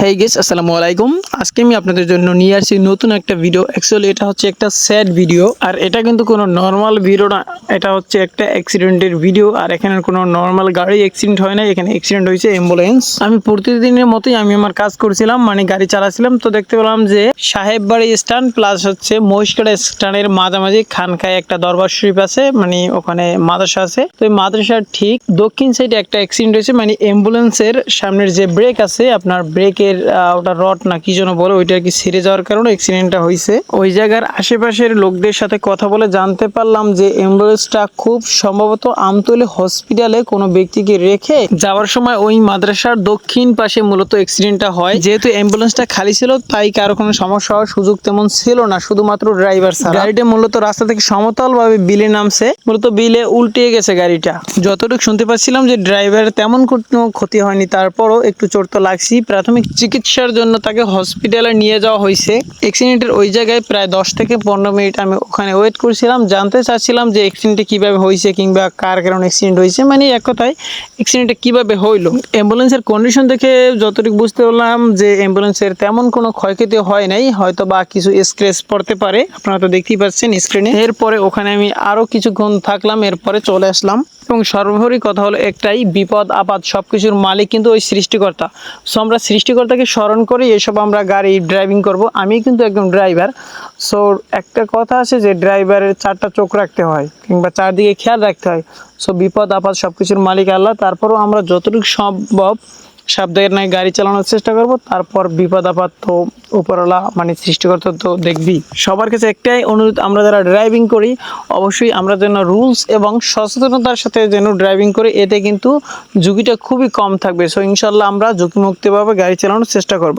Hey guys, আসসালামু আলাইকুম। আজকে আমি আপনাদের জন্য নিয়ে আসছি নতুন একটা ভিডিও। অ্যাকচুয়ালি এটা হচ্ছে একটা স্যাড ভিডিও, আর এটা কিন্তু কোনো নর্মাল ভিডিও না। এটা হচ্ছে একটা অ্যাক্সিডেন্টের ভিডিও, আর এখানে কোনো নর্মাল গাড়ি অ্যাক্সিডেন্ট হয় না, এখানে অ্যাক্সিডেন্ট হয়েছে অ্যাম্বুলেন্স। আমি প্রতিদিনের মতোই আমি আমার কাজ করছিলাম, মানে গাড়ি চালাচ্ছিলাম, তো দেখতে পেলাম যে সাহেব বাড়ি স্ট্যান্ড প্লাস হচ্ছে মহিষকাটা স্ট্যান্ডের মাঝামাঝি খানকায় একটা দরবার শরীফ আছে, মানে ওখানে মাদ্রাসা আছে। তো এই মাদ্রাসার ঠিক দক্ষিণ সাইডে একটা অ্যাক্সিডেন্ট হয়েছে, মানে অ্যাম্বুলেন্সের সামনের যে ব্রেক আছে, আপনার ব্রেকের ওটা রড না কি যেন বলে, ওইটা আর কি ছিঁড়ে যাওয়ার কারণে অ্যাক্সিডেন্টটা হয়েছে। ওই জায়গার আশেপাশের লোকদের সাথে কথা বলে জানতে পারলাম যে অ্যাম্বুলেন্সটা খুব সম্ভবত আমতলী হসপিটালে কোনো ব্যক্তিকে রেখে যাওয়ার সময় ওই মাদ্রাসার দক্ষিণ পাশে মূলত অ্যাক্সিডেন্টটা হয়। যেহেতু অ্যাম্বুলেন্সটা খালি ছিল, তাই কারো কোনো সমস্যা হওয়ার সুযোগ তেমন ছিল না, শুধুমাত্র ড্রাইভার ছাড়া। গাড়িটা মূলত রাস্তা থেকে সমতল ভাবে বিলে নামছে, মূলত বিলে উল্টে গেছে গাড়িটা। যতটুকু শুনতে পাচ্ছিলাম যে ড্রাইভার তেমন কোনো ক্ষতি হয়নি, তারপরও একটু চোট তো লাগছি। প্রাথমিক চিকিৎসার জন্য তাকে হসপিটালে নিয়ে যাওয়া হয়েছে। অ্যাক্সিডেন্টের ওই জায়গায় প্রায় 10 থেকে 15 মিনিট আমি ওখানে ওয়েট করছিলাম, জানতে চাচ্ছিলাম যে অ্যাক্সিডেন্টটা কিভাবে হয়েছে কিংবা কার কারণে অ্যাক্সিডেন্ট হয়েছে, মানে এক কথায় অ্যাক্সিডেন্টটা কিভাবে হইলো। অ্যাম্বুলেন্সের কন্ডিশন দেখে যতটুকু বুঝতে পারলাম যে অ্যাম্বুলেন্সের তেমন কোনো ক্ষয়ক্ষতি হয় নাই, হয়তো বা কিছু স্ক্র্যাচ পড়তে পারে, আপনারা তো দেখতেই পাচ্ছেন স্ক্রিনে। এরপরে ওখানে আমি আরো কিছুক্ষণ থাকলাম, এরপরে চলে আসলাম। এবং সর্বোপরি কথা হলো একটাই, বিপদ আপদ সবকিছুর মালিক কিন্তু ওই সৃষ্টিকর্তা। সো আমরা সৃষ্টিকর্তাকে স্মরণ করে এসব আমরা গাড়ি ড্রাইভিং করব। আমি কিন্তু একদম ড্রাইভার। সো একটা কথা আছে যে ড্রাইভারের 4টা চোখ রাখতে হয় কিংবা চারদিকে খেয়াল রাখতে হয়। সো বিপদ আপদ সবকিছুর মালিক আল্লাহ। তারপরেও আমরা যতটুকু সম্ভব সাবধানে গাড়ি চালানোর চেষ্টা করব। তারপর বিপদ আপদ তো উপরওয়ালা মানে সৃষ্টিকর্তা তো দেখবি। সবার কাছে একটাই অনুরোধ, আমরা যারা ড্রাইভিং করি অবশ্যই আমরা যেন রুলস এবং সচেতনতার সাথে যেন ড্রাইভিং করি, এতে কিন্তু ঝুঁকিটা খুবই কম থাকবে। সো ইনশাল্লাহ আমরা ঝুঁকিমুক্তভাবে গাড়ি চালানোর চেষ্টা করব।